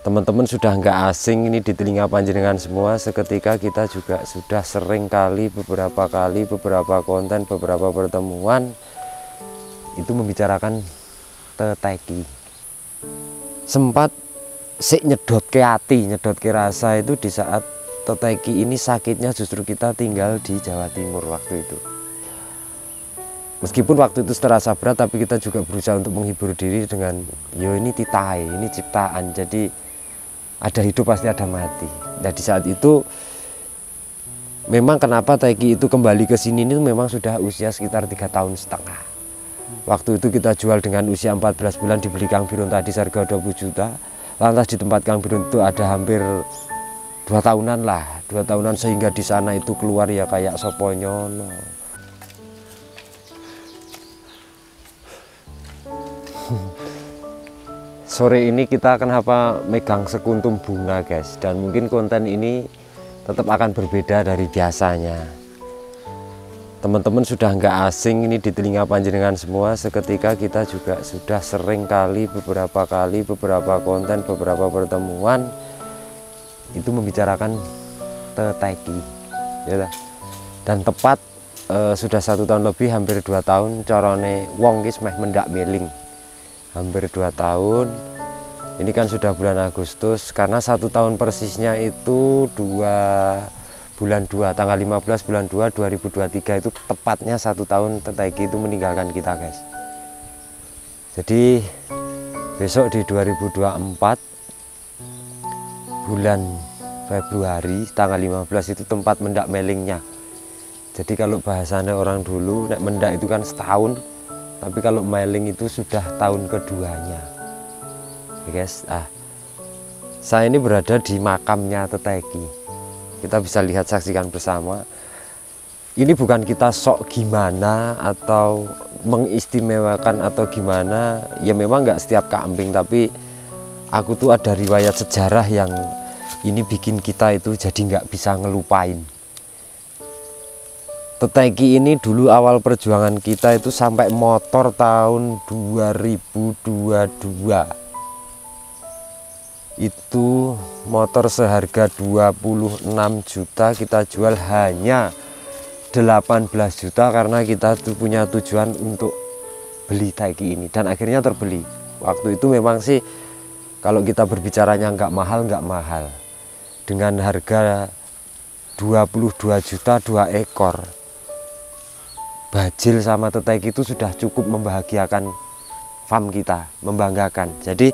Teman-teman sudah nggak asing ini di telinga panjenengan semua. Seketika kita juga sudah sering kali, beberapa konten, beberapa pertemuan itu membicarakan teteki. Sempat nyedot ke hati, nyedot ke rasa itu di saat teteki ini sakitnya justru kita tinggal di Jawa Timur waktu itu. Meskipun waktu itu terasa berat, tapi kita juga berusaha untuk menghibur diri dengan yo ini titahe, ini ciptaan, jadi ada hidup pasti ada mati. Nah di saat itu memang kenapa teki itu kembali ke sini ini memang sudah usia sekitar 3,5 tahun. Waktu itu kita jual dengan usia 14 bulan, dibeli Kang Birun tadi harga 20 juta. Lantas di tempat Kang Birun itu ada hampir 2 tahunan lah, 2 tahunan, sehingga di sana itu keluar ya kayak soponyono. Sore ini kita kenapa megang sekuntum bunga guys, dan mungkin konten ini tetap akan berbeda dari biasanya. Teman-teman sudah nggak asing ini di telinga panjenengan semua. Seketika kita juga sudah sering kali, beberapa konten, beberapa pertemuan itu membicarakan teteki ya. Dan tepat sudah 1 tahun lebih, hampir 2 tahun corone wong wis meh mendak meling. Hampir 2 tahun. Ini kan sudah bulan Agustus, karena 1 tahun persisnya itu bulan 2 tanggal 15 bulan 2 2023 itu tepatnya 1 tahun teteki itu meninggalkan kita guys. Jadi besok di 2024 bulan Februari tanggal 15 itu tempat mendak melingnya. Jadi kalau bahasanya orang dulu nek mendak itu kan setahun, tapi kalau mailing itu sudah tahun keduanya ya guys. Saya ini berada di makamnya teteki. Kita bisa lihat, saksikan bersama. Ini bukan kita sok gimana atau mengistimewakan atau gimana, ya memang nggak setiap kambing, tapi aku tuh ada riwayat sejarah yang ini bikin kita itu jadi nggak bisa ngelupain. Teteki ini dulu awal perjuangan kita itu sampai motor tahun 2022. Itu motor seharga 26 juta kita jual hanya 18 juta karena kita tuh punya tujuan untuk beli teki ini, dan akhirnya terbeli. Waktu itu memang sih kalau kita berbicaranya nggak mahal, dengan harga 22 juta 2 ekor bajil sama teteki itu sudah cukup membahagiakan farm kita, membanggakan. Jadi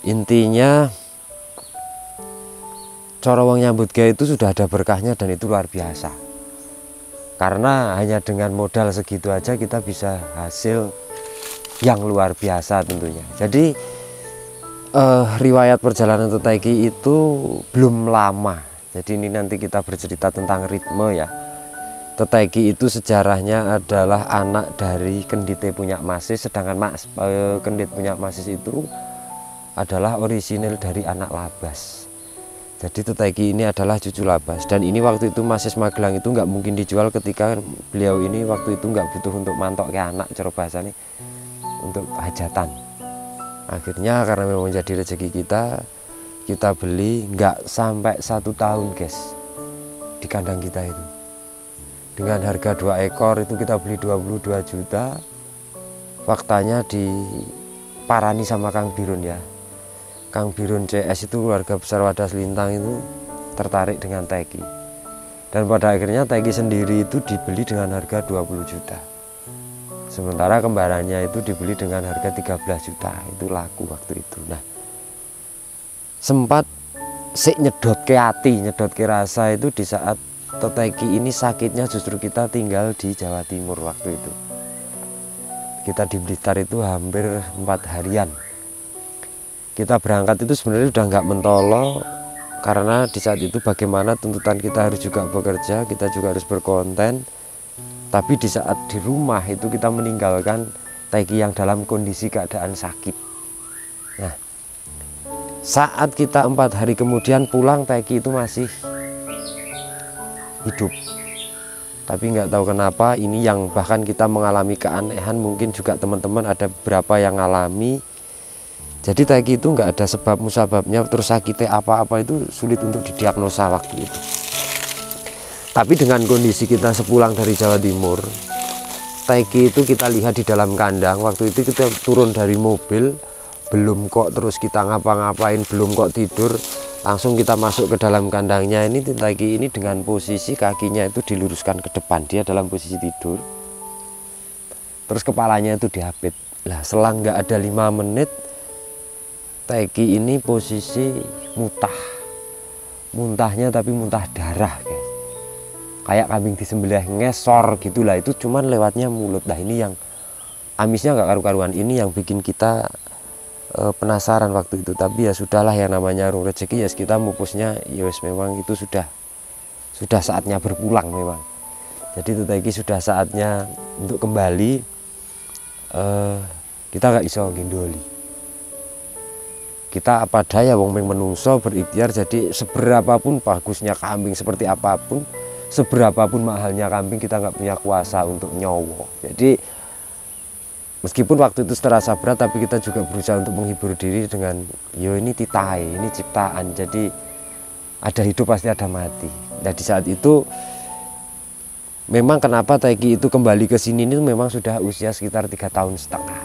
intinya cara wong nyambut gawe itu sudah ada berkahnya, dan itu luar biasa. Karena hanya dengan modal segitu aja kita bisa hasil yang luar biasa tentunya. Jadi riwayat perjalanan teteki itu belum lama. Jadi ini nanti kita bercerita tentang ritme ya. Teteki itu sejarahnya adalah anak dari Kendite Punya Masis, sedangkan Kendit Punya Masis itu adalah orisinil dari anak Labas. Jadi teteki ini adalah cucu Labas, dan ini waktu itu Masis Magelang itu nggak mungkin dijual ketika beliau ini waktu itu nggak butuh untuk mantok ke anak, cara bahasanya untuk hajatan. Akhirnya karena memang menjadi rezeki kita beli nggak sampai 1 tahun guys di kandang kita itu. Dengan harga 2 ekor itu kita beli 22 juta. Faktanya diparani sama Kang Birun ya. Kang Birun CS itu keluarga besar Wadas Lintang itu tertarik dengan teki. Dan pada akhirnya teki sendiri itu dibeli dengan harga 20 juta. Sementara kembarannya itu dibeli dengan harga 13 juta. Itu laku waktu itu. Nah, sempat nyedot ke hati, nyedot ke rasa itu di saat teteki ini sakitnya justru kita tinggal di Jawa Timur waktu itu. Kita di Blitar itu hampir 4 harian. Kita berangkat itu sebenarnya udah nggak mentolo, karena di saat itu bagaimana tuntutan kita harus juga bekerja, kita juga harus berkonten. Tapi di saat di rumah itu kita meninggalkan teki yang dalam kondisi keadaan sakit. Nah, saat kita 4 hari kemudian pulang, teki itu masih hidup. Tapi nggak tahu kenapa ini yang bahkan kita mengalami keanehan, mungkin juga teman-teman ada beberapa yang alami. Jadi Taiki itu nggak ada sebab musababnya, terus sakitnya apa-apa itu sulit untuk didiagnosa waktu itu. Tapi dengan kondisi kita sepulang dari Jawa Timur, Taiki itu kita lihat di dalam kandang. Waktu itu kita turun dari mobil, belum kok terus kita ngapa-ngapain, belum kok tidur, langsung kita masuk ke dalam kandangnya. Ini Taiki ini dengan posisi kakinya itu diluruskan ke depan, dia dalam posisi tidur. Terus kepalanya itu diapit. Lah selang nggak ada 5 menit, Taiki ini posisi muntahnya tapi muntah darah, guys. Kayak kambing disembelih ngesor gitulah, itu cuman lewatnya mulut. Nah ini yang amisnya nggak karu-karuan, ini yang bikin kita penasaran waktu itu. Tapi ya sudahlah, yang namanya rung rezeki ya kita mupusnya, ya wes memang itu sudah saatnya berpulang memang. Jadi itu Taiki sudah saatnya untuk kembali. Kita nggak iso gendoli. Kita apa daya wong menungso berikhtiar. Jadi seberapapun bagusnya kambing, seperti apapun, seberapapun mahalnya kambing, kita nggak punya kuasa untuk nyowo. Jadi meskipun waktu itu terasa berat, tapi kita juga berusaha untuk menghibur diri dengan yo ini titahe, ini ciptaan. Jadi ada hidup pasti ada mati. Nah di saat itu memang kenapa Taiki itu kembali ke sini ini memang sudah usia sekitar 3,5 tahun.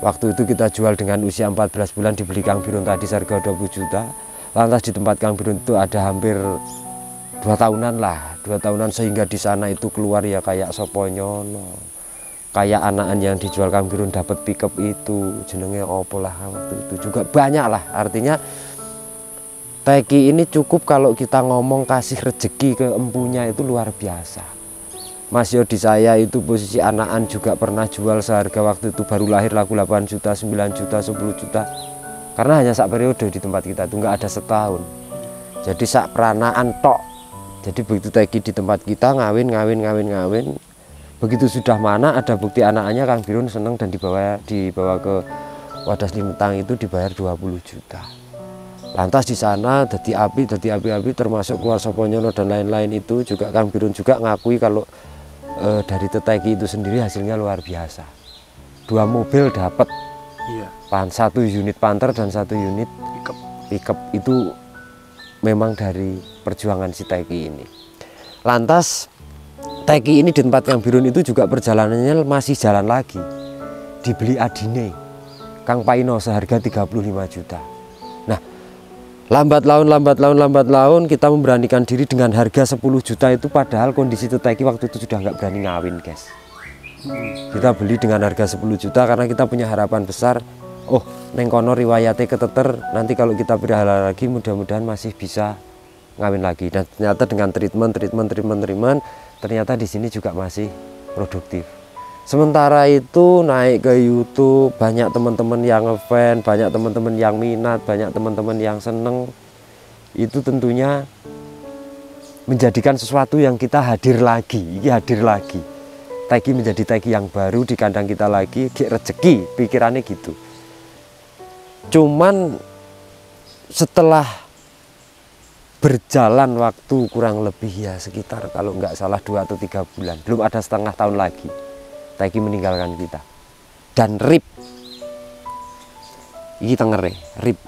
Waktu itu kita jual dengan usia 14 bulan, dibeli Kang Birun tadi harga 20 juta. Lantas di tempat Kang Birun itu ada hampir 2 tahunan lah, 2 tahunan, sehingga di sana itu keluar ya kayak Soponyono, kayak anakan yang dijual Kang Birun dapat pickup itu jenenge opo lah, waktu itu juga banyak lah. Artinya Taiki ini cukup kalau kita ngomong kasih rezeki ke empunya itu luar biasa. Mas Yodi saya itu posisi anakan juga pernah jual seharga waktu itu baru lahir laku 8 juta, 9 juta, 10 juta. Karena hanya sak periode di tempat kita itu nggak ada setahun. Jadi sak peranaan tok. Jadi begitu Taiki di tempat kita ngawin. Begitu sudah mana ada bukti anakannya, Kang Birun seneng dan dibawa ke Wadas Limetang itu dibayar 20 juta. Lantas di sana jadi api termasuk keluar Soponyono dan lain-lain itu juga Kang Birun juga ngakui kalau dari Taiki itu sendiri hasilnya luar biasa. 2 mobil dapat, iya. 1 unit Panther dan 1 unit pickup itu memang dari perjuangan si Taiki ini. Lantas Taiki ini di tempat Kang Birun itu juga perjalanannya masih jalan lagi. Dibeli adine Kang Paino seharga 35 juta. Nah, lambat laun kita memberanikan diri dengan harga 10 juta itu, padahal kondisi Taiki waktu itu sudah nggak berani ngawin, guys. Kita beli dengan harga 10 juta karena kita punya harapan besar. Oh, neng kono riwayatnya keteter, nanti kalau kita berhala lagi mudah-mudahan masih bisa ngawin lagi. Dan ternyata dengan treatment, ternyata di sini juga masih produktif. Sementara itu naik ke YouTube, banyak teman-teman yang ngefans, banyak teman-teman yang minat, banyak teman-teman yang seneng. Itu tentunya menjadikan sesuatu yang kita hadir lagi. Taiki menjadi Taiki yang baru di kandang kita lagi, rezeki, pikirannya gitu. Cuman setelah berjalan waktu kurang lebih ya sekitar kalau nggak salah 2 atau 3 bulan, belum ada setengah tahun lagi, Taiki meninggalkan kita. Dan RIP ini tengere, RIP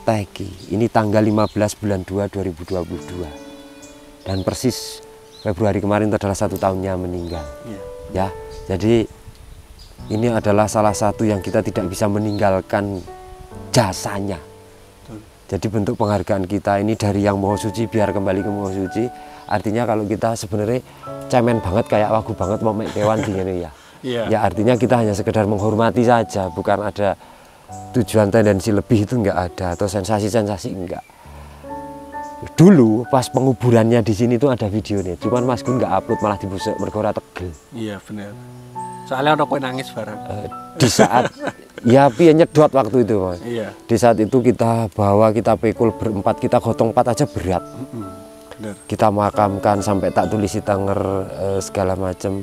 Taiki ini tanggal 15 bulan 2 2022. Dan persis Februari kemarin itu adalah 1 tahunnya meninggal. Ya, jadi ini adalah salah satu yang kita tidak bisa meninggalkan jasanya. Jadi bentuk penghargaan kita ini dari yang Maha Suci biar kembali ke Maha Suci. Artinya kalau kita sebenarnya cemen banget kayak wagu banget mau mek kewan gini ya. Ya artinya kita hanya sekedar menghormati saja, bukan ada tujuan tendensi lebih, itu enggak ada, atau sensasi-sensasi enggak. Dulu pas penguburannya di sini tuh ada videonya, cuman Mas Gun nggak upload, malah dibusuk mergo ora tegel. Iya benar. Soalnya ada kowe nangis bareng. Di saat ya piye nyedot waktu itu, Mas. Iya. Di saat itu kita bawa, kita pikul berempat, kita gotong 4 aja berat. Benar. Kita makamkan sampai tak tulisi tenger segala macam.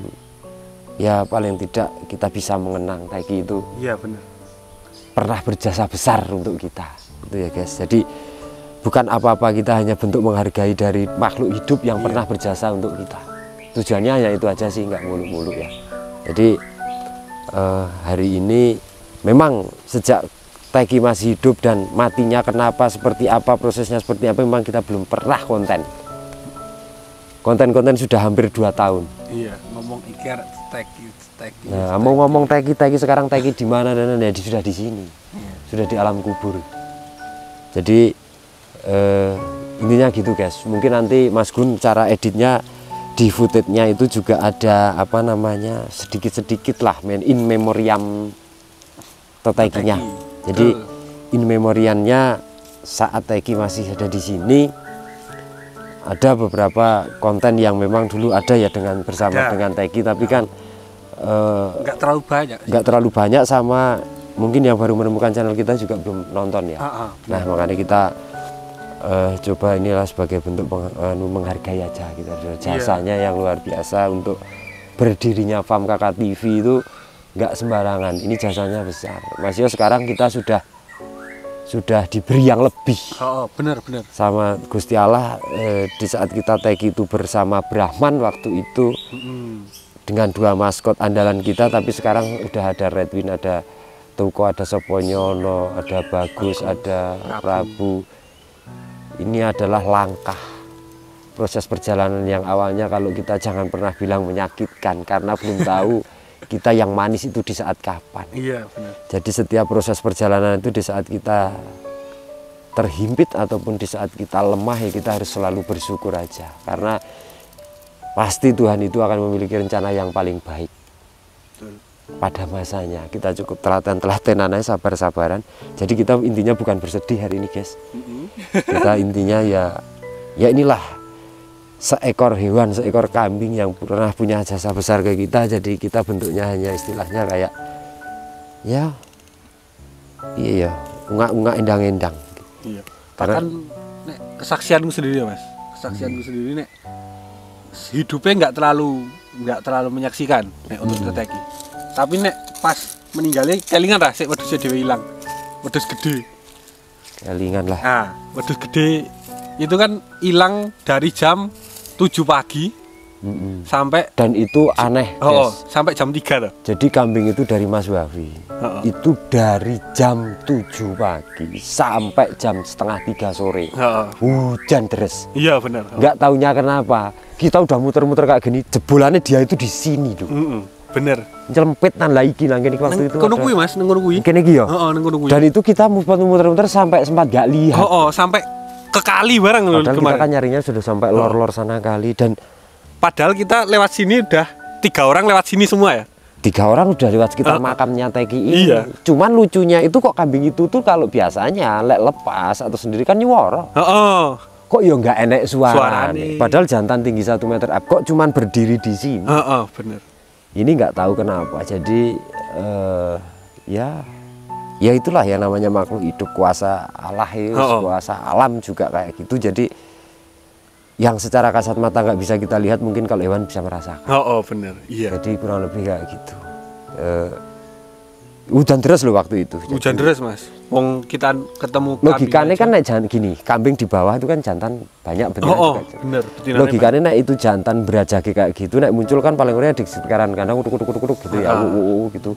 Ya paling tidak kita bisa mengenang Taiki itu. Iya benar. Pernah berjasa besar untuk kita. Itu ya guys. Jadi bukan apa-apa, kita hanya bentuk menghargai dari makhluk hidup yang pernah berjasa untuk kita. Tujuannya hanya itu aja sih, nggak muluk-muluk ya. Jadi hari ini memang sejak Teki masih hidup dan matinya kenapa, seperti apa, prosesnya seperti apa, memang kita belum pernah konten. Konten-konten sudah hampir 2 tahun. Iya, ngomong iker Teki. Nah, mau ngomong Teki sekarang Teki di mana dan ya sudah di sini. Sudah di alam kubur. Jadi intinya gitu guys. Mungkin nanti Mas Gun cara editnya di footage-nya itu juga ada apa namanya sedikit-sedikit lah in memoriam Tekinya. Jadi in memoriamnya saat Teki masih ada di sini, ada beberapa konten yang memang dulu ada ya bersama dengan Teki, tapi kan nggak terlalu banyak. Nggak terlalu banyak, sama mungkin yang baru menemukan channel kita juga belum nonton ya. Nah makanya kita coba inilah sebagai bentuk menghargai aja gitu, jasanya yang luar biasa untuk berdirinya Farm Kakak TV itu nggak sembarangan, ini jasanya besar. Mas Yo sekarang kita sudah diberi yang lebih. Benar. Sama Gusti Allah di saat kita Teki itu bersama Brahman waktu itu dengan 2 maskot andalan kita, tapi sekarang udah ada Redwin, ada Tuko, ada Soponyono, ada Bagus, ada Prabu. Ini adalah langkah proses perjalanan yang awalnya kalau kita jangan pernah bilang menyakitkan, karena belum tahu kita yang manis itu di saat kapan. Iya, benar. Jadi setiap proses perjalanan itu di saat kita terhimpit ataupun di saat kita lemah ya kita harus selalu bersyukur aja, karena pasti Tuhan itu akan memiliki rencana yang paling baik. Pada masanya kita cukup telaten aja, sabar-sabaran. Jadi kita intinya bukan bersedih hari ini guys. Kita intinya ya inilah seekor hewan, seekor kambing yang pernah punya jasa besar ke kita. Jadi kita bentuknya hanya istilahnya kayak iya ungak-ungak endang-endang. Iya. Karena nek kesaksianku sendiri Mas, kesaksianku sendiri nek hidupnya nggak terlalu menyaksikan untuk Teki. Tapi nek pas meninggalnya kelingan lah, sik wedhusnya dhewe ilang. Wedhus gede. Kelingan lah. Nah, wedhus gede itu kan hilang dari jam 7 pagi sampai, dan itu aneh sampai jam 3 loh. Jadi kambing itu dari Mas Wafi itu dari jam 7 pagi sampai jam setengah 3 sore. Hujan deres. Iya benar. Nggak taunya kenapa kita udah muter-muter kayak gini, jebolannya dia itu di sini tuh. Bener. Nyelempit nan lagi nang kene waktu itu. Kono kuwi Mas, nang kono kuwi. Kene iki ya? Heeh, nang kono kuwi. Dan itu kita muter-muter sampai sempat gak lihat. Sampai ke kali bareng loh kemarin. Kita kan nyarinya sudah sampai lor-lor sana kali, dan padahal kita lewat sini udah 3 orang lewat sini semua ya. 3 orang udah lewat sekitar makamnya Teki ini. Iya. Cuman lucunya itu kok kambing itu tuh kalau biasanya lepas atau sendiri kan nyuara. Kok ya nggak enek suara. Padahal jantan tinggi 1 meter up, kok cuman berdiri di sini. Bener. Ini nggak tahu kenapa. Jadi ya itulah yang namanya makhluk hidup, kuasa Allah itu, kuasa alam juga kayak gitu. Jadi yang secara kasat mata nggak bisa kita lihat, mungkin kalau hewan bisa merasakan. Bener. Iya. Jadi kurang lebih kayak gitu. Hujan deras loh waktu itu. Hujan deras Mas. Wong kita ketemu logikanya kan naik jantan gini, kambing di bawah itu kan jantan banyak bener. Bener. Logikanya naik itu jantan berajaki kayak gitu, naik muncul kan paling area di sekitaran kandang kutuk gitu ya, gitu.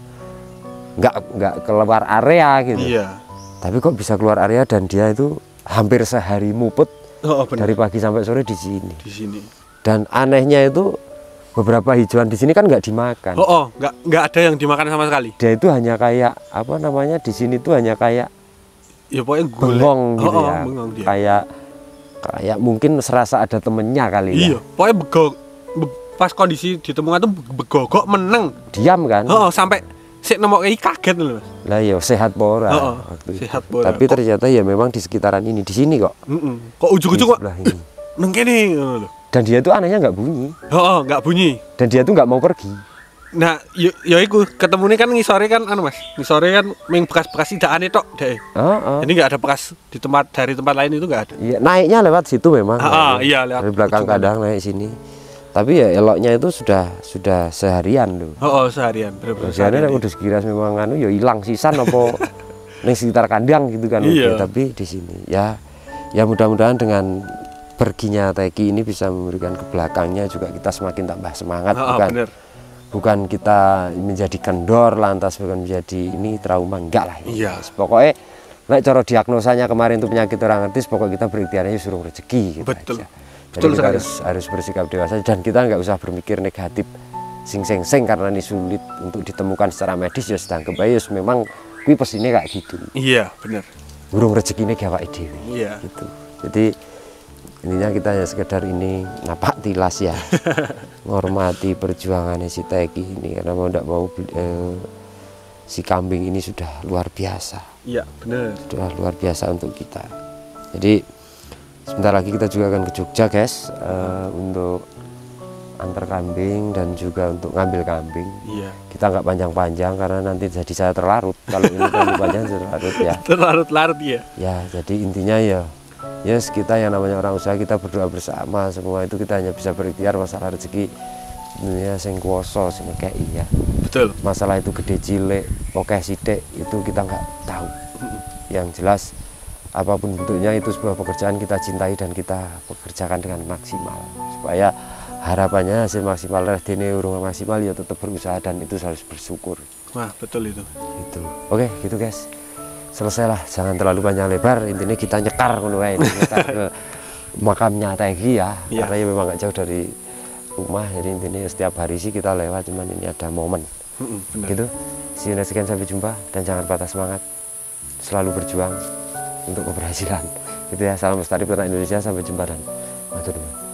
Nggak keluar area gitu. Iya. Tapi kok bisa keluar area, dan dia itu hampir sehari muput dari pagi sampai sore di sini. Dan anehnya itu beberapa hijauan di sini kan nggak dimakan. Nggak ada yang dimakan sama sekali. Dia itu hanya kayak apa namanya di sini tuh hanya kayak ya pokoknya bengong gitu ya. Bengong dia. Kayak mungkin serasa ada temennya kali ya. Iya, pokoknya pas kondisi ditemukan tuh begogok meneng. Diam kan? Sampai sik nemok kaget loh Mas. Lah ya sehat pora. Sehat pora. Tapi ternyata ya memang di sekitaran ini, di sini kok. Kok ujung-ujung kok neng kene loh. Dan dia tuh anehnya nggak bunyi. Nggak bunyi. Dan dia tuh nggak mau pergi. Nah, ya iku ketemunya kan ngisore kan Mas. Ngisore kan ming bekas-bekas idakane tok deh. Jadi nggak ada bekas dari tempat lain itu nggak ada. Iya, naiknya lewat situ memang. Iya, lewat dari belakang kandang naik sini. Tapi ya eloknya itu sudah seharian loh. Seharian. Seharian udah sekiras memang ya hilang sisan apa ning sekitar kandang gitu kan. Iya. Tapi di sini ya mudah-mudahan dengan perginya Teki ini bisa memberikan ke belakangnya juga kita semakin tambah semangat, bukan kita menjadi kendor lantas bukan menjadi ini trauma, enggak lah. Iya. Pokoknya nek cara diagnosanya kemarin itu penyakit orang ngerti, pokoknya kita berikhtiarnya suruh rezeki gitu Betul. aja. Jadi Betul kita sekali. harus bersikap dewasa dan kita nggak usah berpikir negatif sing karena ini sulit untuk ditemukan secara medis ya sedang kebayus memang kui pesine kayak gitu. Iya, benar. Burung rezekine gawake dhewe. Iya. Gitu. Jadi intinya kita ya sekedar ini napak tilas ya. Menghormati perjuangannya si Teki ini karena mau tidak mau si kambing ini sudah luar biasa. Iya, benar. Sudah luar biasa untuk kita. Jadi sebentar lagi kita juga akan ke Jogja guys untuk antar kambing dan juga untuk ngambil kambing. Iya. Kita nggak panjang-panjang karena nanti jadi saya terlarut. Kalau ini terlalu panjang saya terlarut ya. Terlarut-larut ya. Ya jadi intinya ya yes, kita yang namanya orang usaha kita berdoa bersama semua itu kita hanya bisa berikhtiar masalah rezeki dunia sing kuoso sing kayak iya. Betul. Masalah itu gede cilik oke sidik itu kita nggak tahu. Yang jelas apapun bentuknya itu sebuah pekerjaan kita cintai dan kita pekerjakan dengan maksimal supaya harapannya hasil maksimal dene urung maksimal ya tetap berusaha dan itu harus bersyukur. Wah, betul itu. Gitu. Oke gitu guys, selesai lah, jangan terlalu panjang lebar, intinya kita nyekar ngono wae, nyekar ke makamnya Teki ya. Iya. Karena ya memang gak jauh dari rumah, jadi intinya setiap hari sih kita lewat, cuman ini ada momen Benar. gitu. See you next again, sampai jumpa dan jangan patah semangat, selalu berjuang untuk keberhasilan gitu ya. Salam lestari peternak Indonesia, sampai jumpa dan matur nuwun.